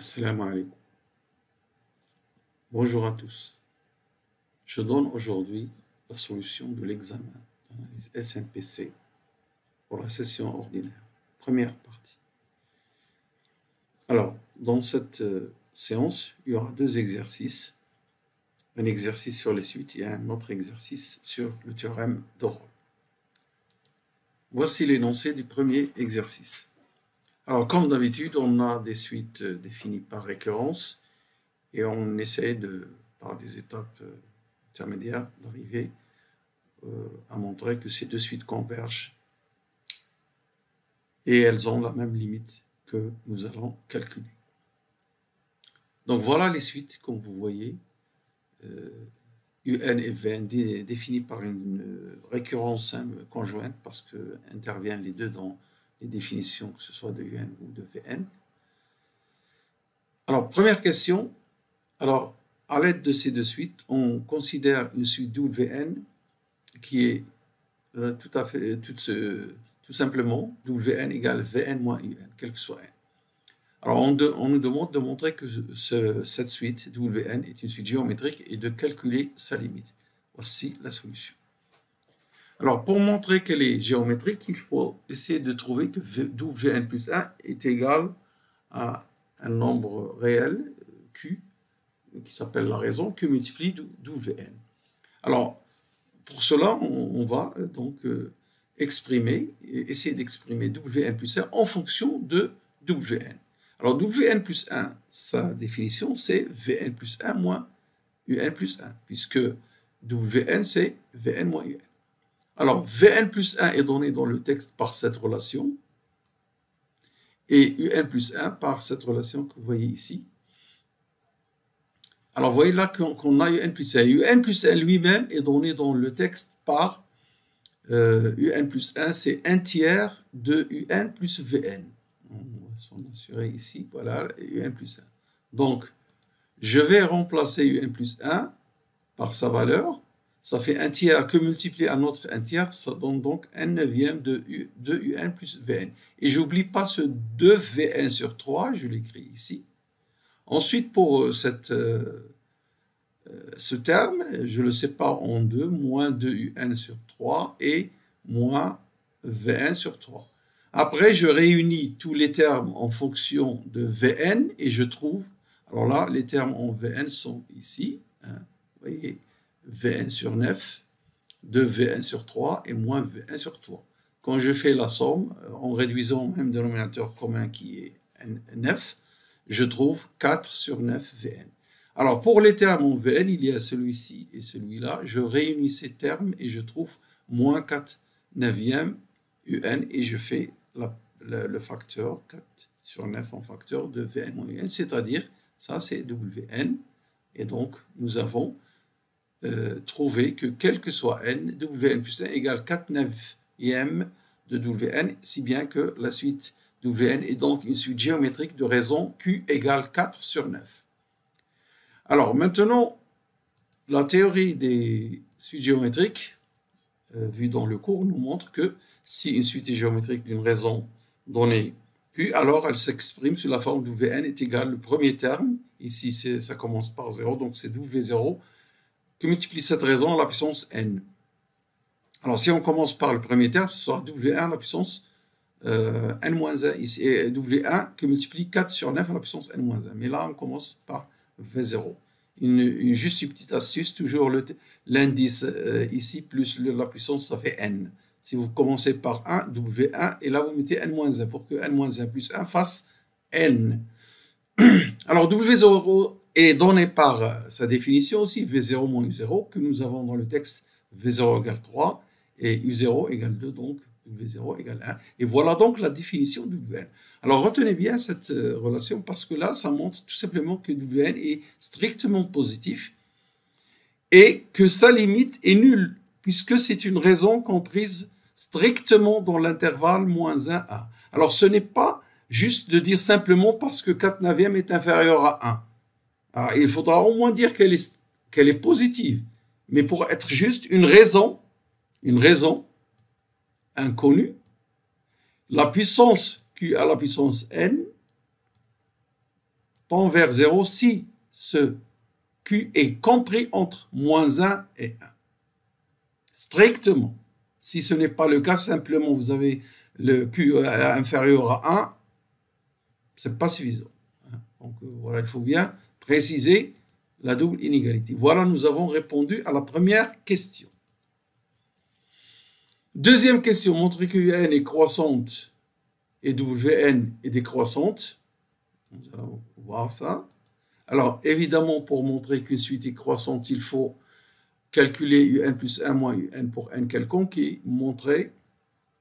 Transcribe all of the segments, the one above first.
Assalamu alaikum. Bonjour à tous. Je donne aujourd'hui la solution de l'examen d'analyse SMPC pour la session ordinaire. Première partie. Alors, dans cette séance, il y aura deux exercices. Un exercice sur les suites et un autre exercice sur le théorème de Rolle. Voici l'énoncé du premier exercice. Alors, comme d'habitude, on a des suites définies par récurrence et on essaie par des étapes intermédiaires d'arriver à montrer que ces deux suites convergent et elles ont la même limite que nous allons calculer. Donc voilà les suites, comme vous voyez, UN et Vn définies par une récurrence conjointe parce qu'interviennent les deux dans les définitions, que ce soit de UN ou de Vn. Alors, première question. Alors, à l'aide de ces deux suites, on considère une suite Wn qui est tout simplement Wn égale Vn moins Un, quel que soit n. Alors, on nous demande de montrer que cette suite Wn est une suite géométrique et de calculer sa limite. Voici la solution. Alors, pour montrer qu'elle est géométrique, il faut essayer de trouver que Vn plus 1 est égal à un nombre réel, Q, qui s'appelle la raison, que multiplie Vn. Alors, pour cela, on va donc essayer d'exprimer Wn plus 1 en fonction de Wn. Alors, Wn plus 1, sa définition, c'est Vn plus 1 moins Un plus 1, puisque Wn, c'est Vn moins Un. Alors, Vn plus 1 est donné dans le texte par cette relation, et Un plus 1 par cette relation que vous voyez ici. Alors, vous voyez là qu'on a Un plus 1. Un plus 1 lui-même est donné dans le texte par Un plus 1, c'est 1 tiers de Un plus Vn. On va s'en assurer ici, voilà, Un plus 1. Donc, je vais remplacer Un plus 1 par sa valeur. Ça fait 1 tiers que multiplier un autre 1 tiers, ça donne donc 1 neuvième de Un plus Vn. Et je n'oublie pas ce 2Vn sur 3, je l'écris ici. Ensuite, pour ce terme, je le sépare en deux, moins 2Un sur 3 et moins Vn sur 3. Après, je réunis tous les termes en fonction de Vn et je trouve, alors là, les termes en Vn sont ici, hein, vous voyez, Vn sur 9, 2Vn sur 3 et moins Vn sur 3. Quand je fais la somme, en réduisant au même dénominateur commun qui est 9, je trouve 4 sur 9 Vn. Alors, pour les termes en Vn, il y a celui-ci et celui-là. Je réunis ces termes et je trouve moins 4 neuvième Un et je fais le facteur 4 sur 9 en facteur de Vn moins Un, c'est-à-dire, ça c'est Wn. Et donc, nous avons trouvé que quel que soit n, Wn plus 1 égale 4 neuvième de Wn, si bien que la suite Wn est donc une suite géométrique de raison Q égale 4 sur 9. Alors maintenant, la théorie des suites géométriques, vue dans le cours, nous montre que si une suite est géométrique d'une raison donnée Q, alors elle s'exprime sous la forme Wn est égal le premier terme, ici ça commence par 0, donc c'est W0, que multiplie cette raison à la puissance n. Alors, si on commence par le premier terme, ce sera W1 à la puissance n-1 ici, et W1 que multiplie 4 sur 9 à la puissance n-1. Mais là, on commence par V0. Juste une petite astuce, toujours l'indice ici plus la puissance, ça fait n. Si vous commencez par 1, W1, et là, vous mettez n-1 pour que n-1 plus 1 fasse n. Alors, W0 est donné par sa définition aussi, V0 moins U0, que nous avons dans le texte V0 égale 3 et U0 égale 2, donc V0 égale 1. Et voilà donc la définition de Wn. Alors retenez bien cette relation parce que là, ça montre tout simplement que Wn est strictement positif et que sa limite est nulle, puisque c'est une raison comprise strictement dans l'intervalle moins 1 à. Alors ce n'est pas juste de dire simplement parce que 4 neuvième est inférieur à 1. Alors, il faudra au moins dire qu'elle est positive. Mais pour être juste, une raison inconnue, la puissance Q à la puissance n tend vers 0 si ce Q est compris entre moins 1 et 1. Strictement. Si ce n'est pas le cas, simplement vous avez le Q inférieur à 1, ce n'est pas suffisant. Donc voilà, il faut bien préciser la double inégalité. Voilà, nous avons répondu à la première question. Deuxième question, montrer que UN est croissante et WN est décroissante. Nous allons voir ça. Alors, évidemment, pour montrer qu'une suite est croissante, il faut calculer UN plus 1 moins UN pour n quelconque et montrer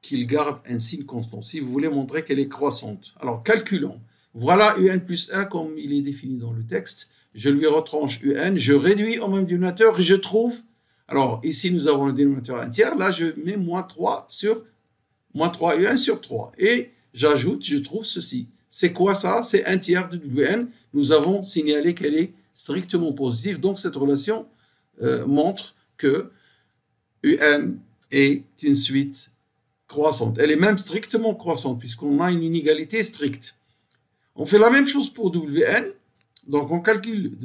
qu'il garde un signe constant. Si vous voulez montrer qu'elle est croissante. Alors, calculons. Voilà UN plus 1 comme il est défini dans le texte. Je lui retranche UN, je réduis au même dénominateur et je trouve... Alors, ici, nous avons le dénominateur un tiers. Là, je mets moins 3 UN sur 3. Et j'ajoute, je trouve ceci. C'est quoi ça? C'est un tiers de WN. Nous avons signalé qu'elle est strictement positive. Donc, cette relation montre que UN est une suite croissante. Elle est même strictement croissante puisqu'on a une inégalité stricte. On fait la même chose pour WN. Donc, on calcule,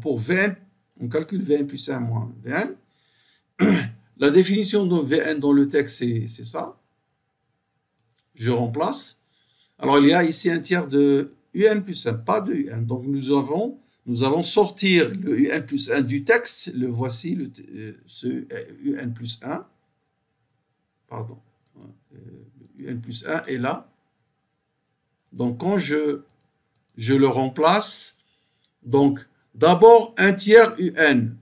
pour VN, on calcule VN plus 1 moins VN. La définition de VN dans le texte, c'est ça. Je remplace. Alors, il y a ici un tiers de UN plus 1, pas de UN. Donc, nous allons sortir le UN plus 1 du texte. Le voici, ce UN plus 1. Pardon. Le UN plus 1 est là. Donc, quand je le remplace, donc, d'abord, un tiers UN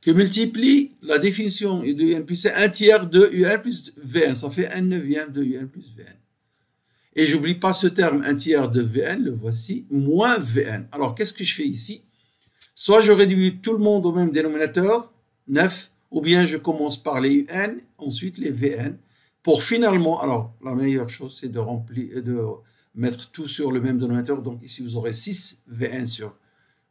que multiplie la définition de UN plus 1 tiers de UN plus VN. Ça fait 1/9 de UN plus VN. Et j'oublie pas ce terme, un tiers de VN, le voici, moins VN. Alors, qu'est-ce que je fais ici? Soit je réduis tout le monde au même dénominateur, 9, ou bien je commence par les UN, ensuite les VN, pour finalement, alors, la meilleure chose, c'est de mettre tout sur le même dénominateur. Donc, ici, vous aurez 6 VN sur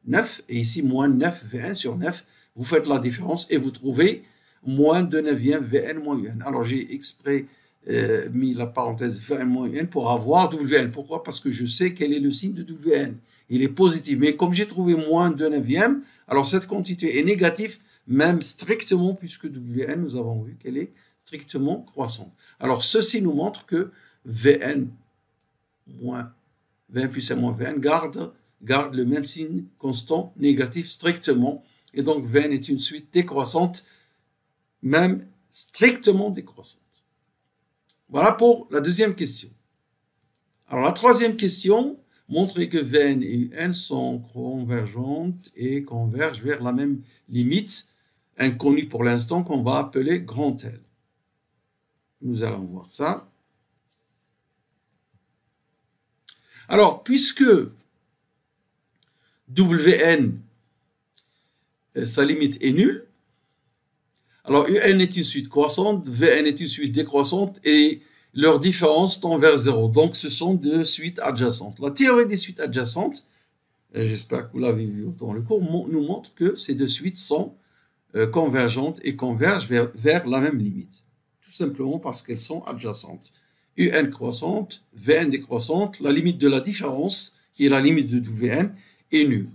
9, et ici, moins 9 VN sur 9. Vous faites la différence et vous trouvez moins de 9e VN moins UN. Alors, j'ai exprès mis la parenthèse VN moins UN pour avoir WN. Pourquoi? Parce que je sais quel est le signe de WN. Il est positif. Mais comme j'ai trouvé moins de 9e, alors cette quantité est négative, même strictement, puisque WN, nous avons vu qu'elle est strictement croissante. Alors, ceci nous montre que VN plus 1 moins VN garde le même signe constant négatif strictement. Et donc, VN est une suite décroissante, même strictement décroissante. Voilà pour la deuxième question. Alors, la troisième question, montrer que VN et UN sont convergentes et convergent vers la même limite, inconnue pour l'instant, qu'on va appeler grand L. Nous allons voir ça. Alors, puisque WN, sa limite est nulle, alors UN est une suite croissante, VN est une suite décroissante et leur différence tend vers 0. Donc, ce sont deux suites adjacentes. La théorie des suites adjacentes, j'espère que vous l'avez vu dans le cours, nous montre que ces deux suites sont convergentes et convergent vers la même limite. Tout simplement parce qu'elles sont adjacentes. UN croissante, VN décroissante, la limite de la différence, qui est la limite de WN, est nulle.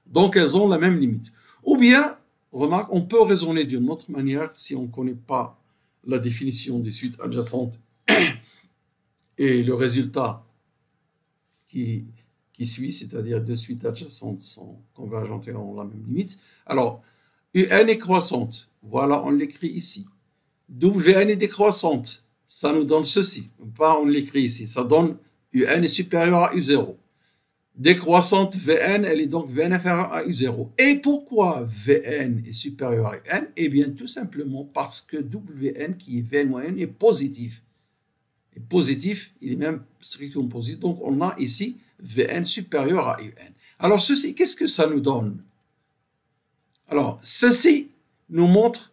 Donc, elles ont la même limite. Ou bien, remarque, on peut raisonner d'une autre manière si on ne connaît pas la définition des suites adjacentes et le résultat qui suit, c'est-à-dire deux suites adjacentes sont convergentes et ont la même limite. Alors, UN est croissante. Voilà, on l'écrit ici. WN est décroissante. Ça nous donne ceci. On l'écrit ici. Ça donne UN est supérieur à U0. Décroissante VN, elle est donc VN inférieur à U0. Et pourquoi VN est supérieur à UN? Eh bien, tout simplement parce que WN, qui est VN moins N, est positif. Et positif, il est même strictement positif. Donc, on a ici VN supérieur à UN. Alors, ceci, qu'est-ce que ça nous donne? Alors, ceci nous montre,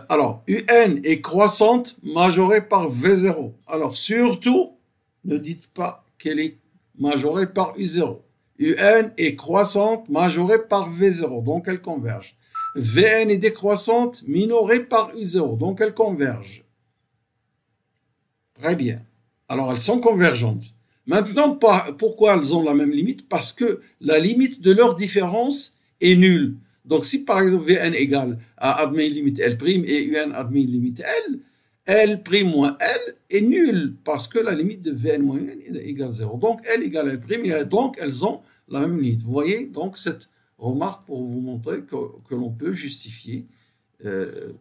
alors, UN est croissante majorée par V0. Alors, surtout, ne dites pas qu'elle est majorée par U0. UN est croissante majorée par V0, donc elle converge. VN est décroissante minorée par U0, donc elles convergent. Très bien. Alors, elles sont convergentes. Maintenant, pourquoi elles ont la même limite? Parce que la limite de leur différence est nulle. Donc, si par exemple Vn égale à admin limite L' et Un admin limite L, L' moins L est nul parce que la limite de Vn moins Un est égale 0. Donc, L égale L', et donc elles ont la même limite. Vous voyez donc cette remarque pour vous montrer que l'on peut justifier,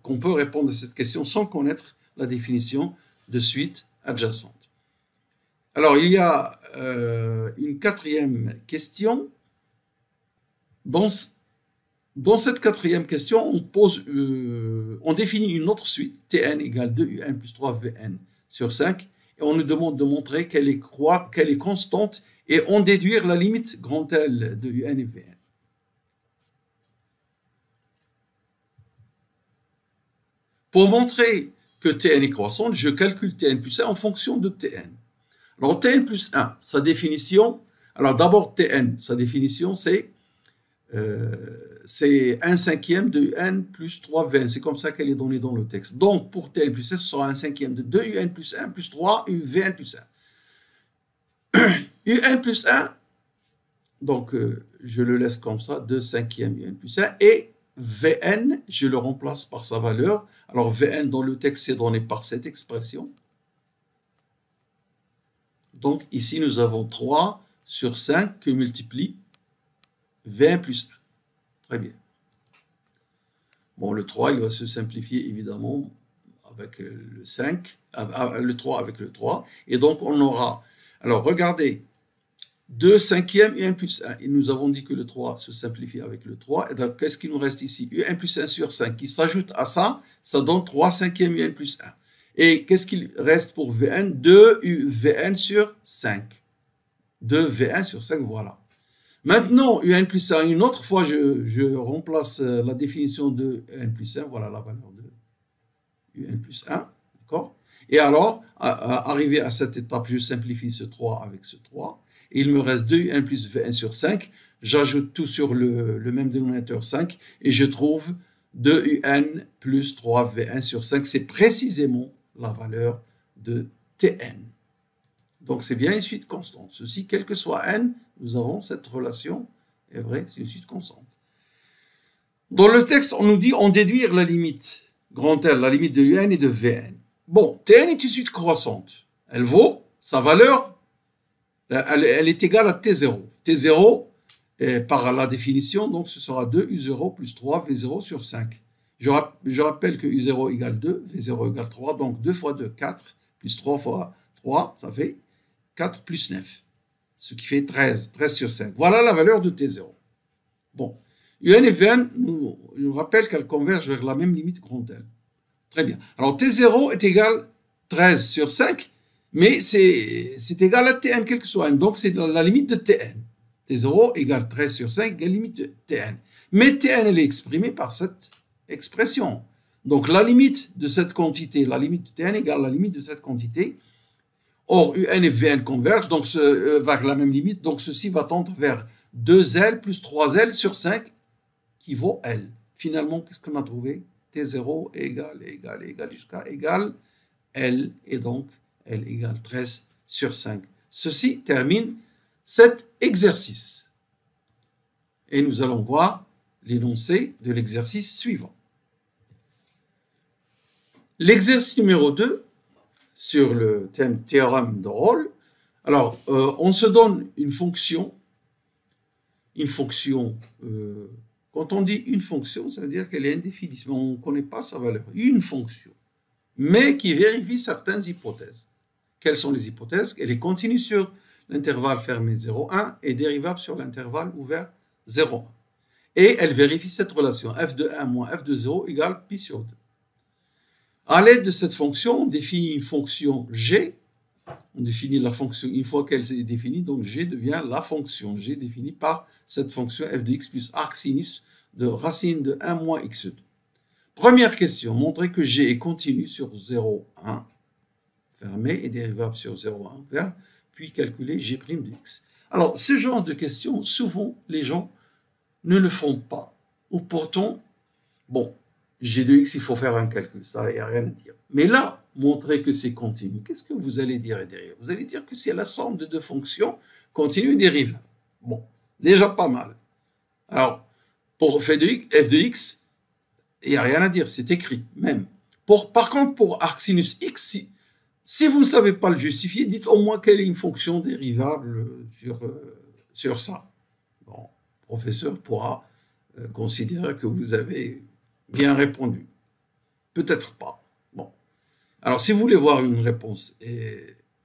qu'on peut répondre à cette question sans connaître la définition de suite adjacente. Alors, il y a une quatrième question. Dans cette quatrième question, on définit une autre suite, Tn égale 2Un plus 3Vn sur 5, et on nous demande de montrer qu'elle est constante et en déduire la limite grand L de Un et Vn. Pour montrer que Tn est croissante, je calcule Tn plus 1 en fonction de Tn. Alors, Tn plus 1, sa définition, alors d'abord Tn, sa définition, c'est 1/5 de Un plus 3Vn. C'est comme ça qu'elle est donnée dans le texte. Donc, pour Tn plus 1, ce sera 1/5 de 2Un plus 1 plus 3 Vn plus 1. Un plus 1, donc je le laisse comme ça, 2/5 Un plus 1, et Vn, je le remplace par sa valeur. Alors, Vn dans le texte, c'est donné par cette expression. Donc, ici, nous avons 3 sur 5 que multiplie Vn plus 1. Très bien. Bon, le 3, il va se simplifier, évidemment, avec le 5, le 3 avec le 3. Et donc, on aura... Alors, regardez, 2/5 Un plus 1. Et nous avons dit que le 3 se simplifie avec le 3. Et donc, qu'est-ce qui nous reste ici? Un plus 1 sur 5 qui s'ajoute à ça, ça donne 3/5 Un plus 1. Et qu'est-ce qu'il reste pour Vn? 2Vn sur 5. 2Vn sur 5, voilà. Maintenant, Un plus 1, une autre fois, je remplace la définition de Un plus 1. Voilà la valeur de Un plus 1. D'accord? Et alors, arrivé à cette étape, je simplifie ce 3 avec ce 3. Et il me reste 2Un plus Vn sur 5. J'ajoute tout sur le même dénominateur 5. Et je trouve 2Un plus 3Vn sur 5. C'est précisément la valeur de Tn. Donc, c'est bien une suite constante. Ceci, quel que soit n, nous avons cette relation, est vrai, c'est une suite constante. Dans le texte, on nous dit on déduire la limite grand L, la limite de Un et de Vn. Bon, Tn est une suite croissante. Elle vaut, sa valeur, elle est égale à T0. T0, par la définition, donc ce sera 2U0 plus 3V0 sur 5. Je rappelle que U0 égale 2, V0 égale 3, donc 2 fois 2, 4, plus 3 fois 3, ça fait 4 plus 9, ce qui fait 13, 13 sur 5. Voilà la valeur de T0. Bon, Un et Vn nous rappelle qu'elles convergent vers la même limite grand L. Très bien. Alors T0 est égal 13 sur 5, mais c'est égal à Tn, quel que soit n. Donc c'est la limite de Tn. T0 égale 13 sur 5 égale limite de Tn. Mais Tn, elle est exprimée par cette expression. Donc la limite de cette quantité, la limite de Tn égale la limite de cette quantité. Or, Un et Vn convergent donc vers la même limite. Donc ceci va tendre vers 2L plus 3L sur 5 qui vaut L. Finalement, qu'est-ce qu'on a trouvé? T0 égale jusqu'à égale L. Et donc, L égale 13 sur 5. Ceci termine cet exercice. Et nous allons voir l'énoncé de l'exercice suivant. L'exercice numéro 2, sur le thème théorème de Rolle. Alors, on se donne une fonction. Quand on dit une fonction, ça veut dire qu'elle est indéfinie, mais on ne connaît pas sa valeur. Une fonction, mais qui vérifie certaines hypothèses. Quelles sont les hypothèses? Elle est continue sur l'intervalle fermé 0,1 et dérivable sur l'intervalle ouvert 0,1. Et elle vérifie cette relation f de 1 moins f de 0 égale pi sur 2. À l'aide de cette fonction, on définit une fonction g. On définit la fonction, une fois qu'elle est définie, donc g devient la fonction g définie par cette fonction f de x plus arc sinus de racine de 1 moins x2. Première question, montrer que g est continu sur 0,1 fermé et dérivable sur 0,1 ouvert, puis calculer g' de x. Alors, ce genre de questions, souvent, les gens ne le font pas. Ou pourtant, bon, g de x, il faut faire un calcul, ça, il n'y a rien à dire. Mais là, montrer que c'est continu. Qu'est-ce que vous allez dire derrière? Vous allez dire que c'est la somme de deux fonctions continues et dérivables. Bon, déjà pas mal. Alors, pour f de x, il n'y a rien à dire, c'est écrit, même. Par contre, pour arc sinus x, si vous ne savez pas le justifier, dites au moins quelle est une fonction dérivable sur ça. Bon, le professeur pourra considérer que vous avez bien répondu. Peut-être pas. Bon. Alors, si vous voulez voir une réponse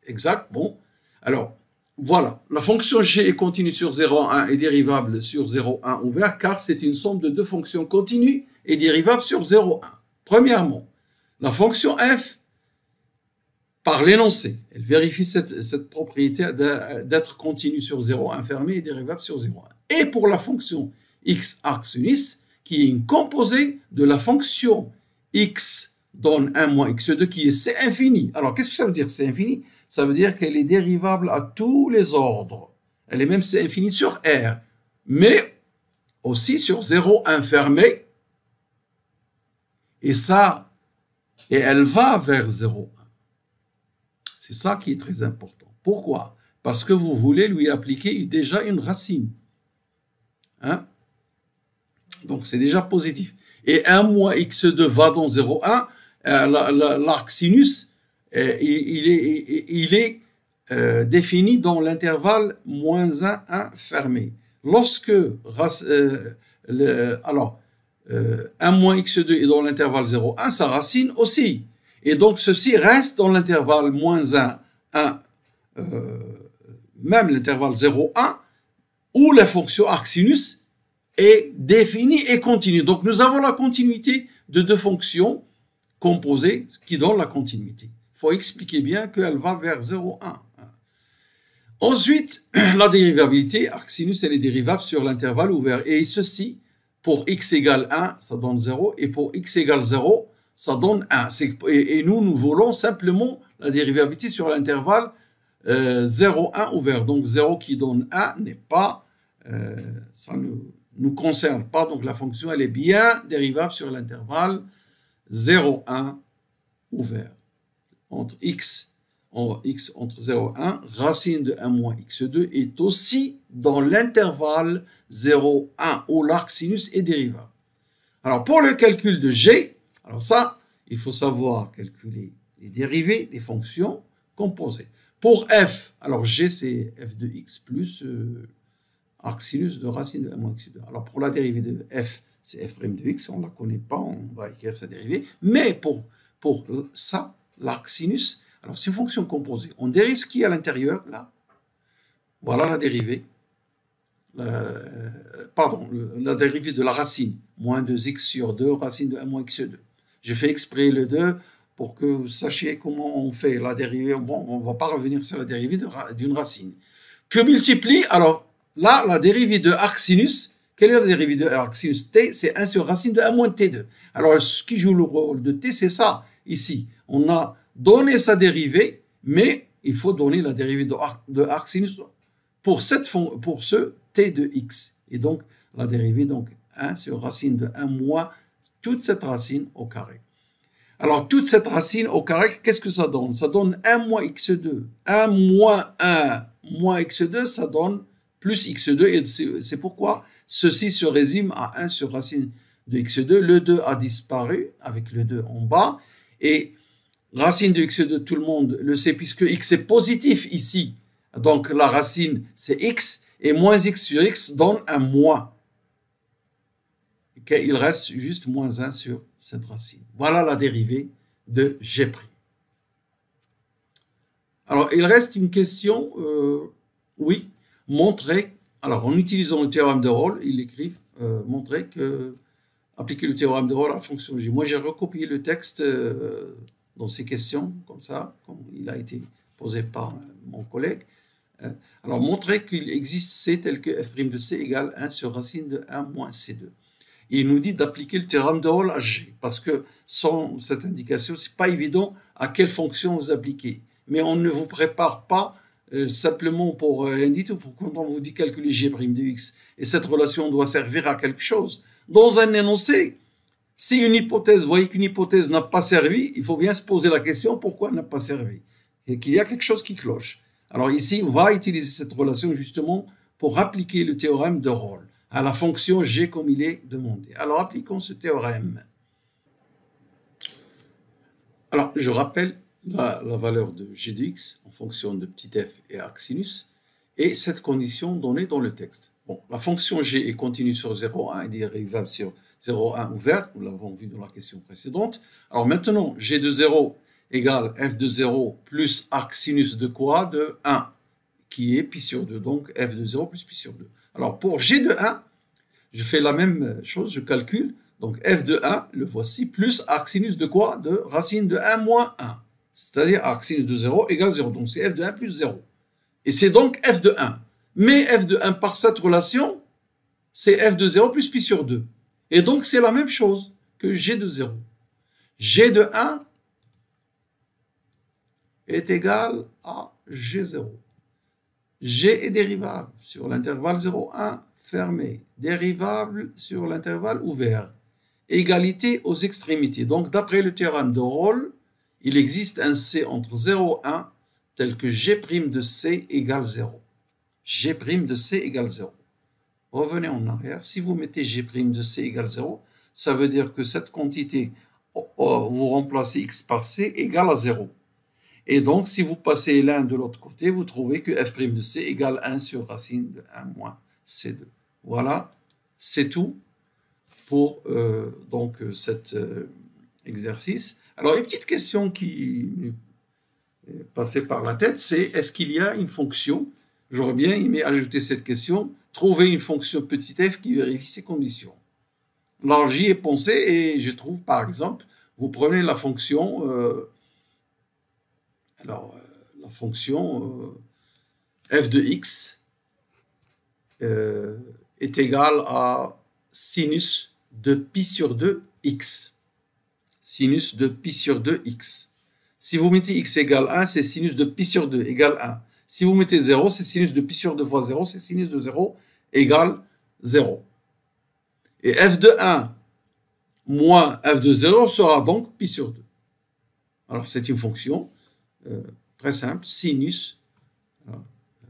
exacte, bon, alors, voilà. La fonction g est continue sur 0,1 et dérivable sur 0,1 ouvert, car c'est une somme de deux fonctions continues et dérivables sur 0,1. Premièrement, la fonction f, par l'énoncé, elle vérifie cette propriété d'être continue sur 0,1 fermé et dérivable sur 0,1. Et pour la fonction x arc sinus, qui est une composée de la fonction x donne 1 moins x2 qui est c infini. Alors, qu'est-ce que ça veut dire c infini? Ça veut dire qu'elle est dérivable à tous les ordres. Elle est même c infini sur R, mais aussi sur 0,1 fermé. Et elle va vers 0,1. C'est ça qui est très important. Pourquoi? Parce que vous voulez lui appliquer déjà une racine. Hein? Donc, c'est déjà positif. Et 1 moins x2 va dans 0,1. L'arc sinus, il est défini dans l'intervalle moins 1, 1 fermé. Lorsque 1 moins x2 est dans l'intervalle 0,1, sa racine aussi. Et donc, ceci reste dans l'intervalle moins 1, 1, même l'intervalle 0,1, où la fonction arc sinus est définie et continue. Donc, nous avons la continuité de deux fonctions composées qui donnent la continuité. Il faut expliquer bien qu'elle va vers 0,1. Ensuite, la dérivabilité, arc sinus, elle est dérivable sur l'intervalle ouvert. Et ceci, pour x égale 1, ça donne 0. Et pour x égale 0, ça donne 1. Et nous voulons simplement la dérivabilité sur l'intervalle 0,1 ouvert. Donc 0 qui donne 1 n'est pas, ça ne nous concerne pas. Donc la fonction, elle est bien dérivable sur l'intervalle 0,1 ouvert. Entre x entre 0 et 1, racine de 1 moins x2 est aussi dans l'intervalle 0,1 où l'arc sinus est dérivable. Alors pour le calcul de g, alors ça, il faut savoir calculer les dérivées des fonctions composées. Pour f, alors g c'est f de x plus arc sinus de racine de 1 moins x2. Alors pour la dérivée de f, c'est f' de x, on ne la connaît pas, on va écrire sa dérivée. Mais pour ça, l'arc sinus, alors c'est une fonction composée. On dérive ce qui est à l'intérieur, là. Voilà la dérivée. La dérivée de la racine. Moins 2x sur 2, racine de 1 moins x2. J'ai fait exprès le 2 pour que vous sachiez comment on fait la dérivée. Bon, on ne va pas revenir sur la dérivée d'une racine. Que multiplie, alors là, la dérivée de arc sinus, quelle est la dérivée de arc sinus t? C'est 1 sur racine de 1 moins t2. Alors, ce qui joue le rôle de t, c'est ça, ici. On a donné sa dérivée, mais il faut donner la dérivée de arc sinus pour ce t de x. Et donc, la dérivée, donc 1 sur racine de 1 moins toute cette racine au carré. Alors, toute cette racine au carré, qu'est-ce que ça donne? Ça donne 1 moins x2. 1 moins 1 moins x2, ça donne plus x2. Et c'est pourquoi ceci se résume à 1 sur racine de x2. Le 2 a disparu avec le 2 en bas. Et racine de x2, tout le monde le sait, puisque x est positif ici. Donc, la racine, c'est x. Et moins x sur x donne un moins. Okay, il reste juste moins 1 sur cette racine. Voilà la dérivée de g'. Alors, il reste une question. Oui, montrer. Alors, en utilisant le théorème de Rolle, il écrit montrer que appliquer le théorème de Rolle à la fonction g. Moi, j'ai recopié le texte dans ces questions, comme ça, comme il a été posé par mon collègue. Alors, montrer qu'il existe C tel que f' de C égale 1 sur racine de 1 moins C2. Et il nous dit d'appliquer le théorème de Rolle à G, parce que sans cette indication, ce n'est pas évident à quelle fonction vous appliquez. Mais on ne vous prépare pas simplement pour rien du tout, quand on vous dit calculer G' de x. Et cette relation doit servir à quelque chose. Dans un énoncé, Si une hypothèse, vous voyez qu'une hypothèse n'a pas servi, il faut bien se poser la question pourquoi elle n'a pas servi. Et qu'il y a quelque chose qui cloche. Alors ici, on va utiliser cette relation justement pour appliquer le théorème de Rolle à la fonction g comme il est demandé. Alors appliquons ce théorème. Alors je rappelle la valeur de g de x en fonction de petit f et arc sinus et cette condition donnée dans le texte. Bon, la fonction g est continue sur 0,1 et dérivable sur 0,1 ouvert, nous l'avons vu dans la question précédente. Alors maintenant, g de 0 égale f de 0 plus arc sinus de quoi? De 1, qui est pi sur 2, donc f de 0 plus pi sur 2. Alors pour g de 1, je fais la même chose, je calcule, donc f de 1, le voici, plus arc sinus de quoi? De racine de 1 moins 1, c'est-à-dire arc sinus de 0 égale 0, donc c'est f de 1 plus 0. Et c'est donc f de 1. Mais f de 1 par cette relation, c'est f de 0 plus pi sur 2. Et donc c'est la même chose que g de 0. G de 1 est égal à G0. G est dérivable sur l'intervalle 0,1 fermé, dérivable sur l'intervalle ouvert. Égalité aux extrémités. Donc d'après le théorème de Rolle, il existe un C entre 0 et 1 tel que G' de C égale 0. G' de C égale 0. Revenez en arrière. Si vous mettez G' de C égale 0, ça veut dire que cette quantité, vous remplacez x par C égale à 0. Et donc, si vous passez l'un de l'autre côté, vous trouvez que f' de C égale 1 sur racine de 1 moins C2. Voilà, c'est tout pour cet exercice. Alors, une petite question qui m'est passée par la tête, c'est est-ce qu'il y a une fonction, j'aurais bien aimé ajouter cette question, trouver une fonction petit f qui vérifie ces conditions. Alors, j'y ai pensé et je trouve, par exemple, vous prenez la fonction... la fonction f de x est égale à sinus de pi sur 2 x. Sinus de pi sur 2 x. Si vous mettez x égale 1, c'est sinus de pi sur 2 égale 1. Si vous mettez 0, c'est sinus de pi sur 2 fois 0, c'est sinus de 0 égale 0. Et f de 1 moins f de 0 sera donc pi sur 2. Alors c'est une fonction très simple, sinus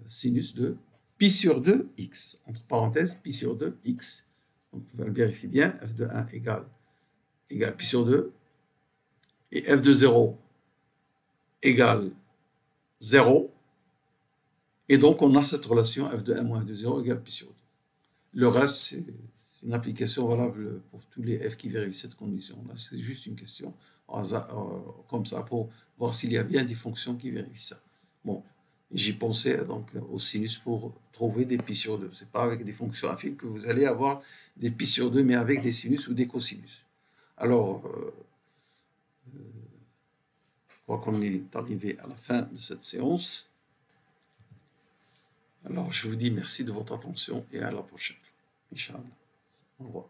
de pi sur 2 x, entre parenthèses, pi sur 2 x. Donc, on va le vérifier bien, f de 1 égale pi sur 2, et f de 0 égale 0, et donc on a cette relation f de 1 moins f de 0 égale pi sur 2. Le reste, c'est une application valable pour tous les f qui vérifient cette condition. Là, c'est juste une question comme ça pour voir s'il y a bien des fonctions qui vérifient ça. Bon, j'y pensais donc au sinus pour trouver des pi sur 2. Ce n'est pas avec des fonctions affines que vous allez avoir des pi sur 2, mais avec des sinus ou des cosinus. Alors, je crois qu'on est arrivé à la fin de cette séance. Alors, je vous dis merci de votre attention et à la prochaine. Inch'Allah. Au revoir.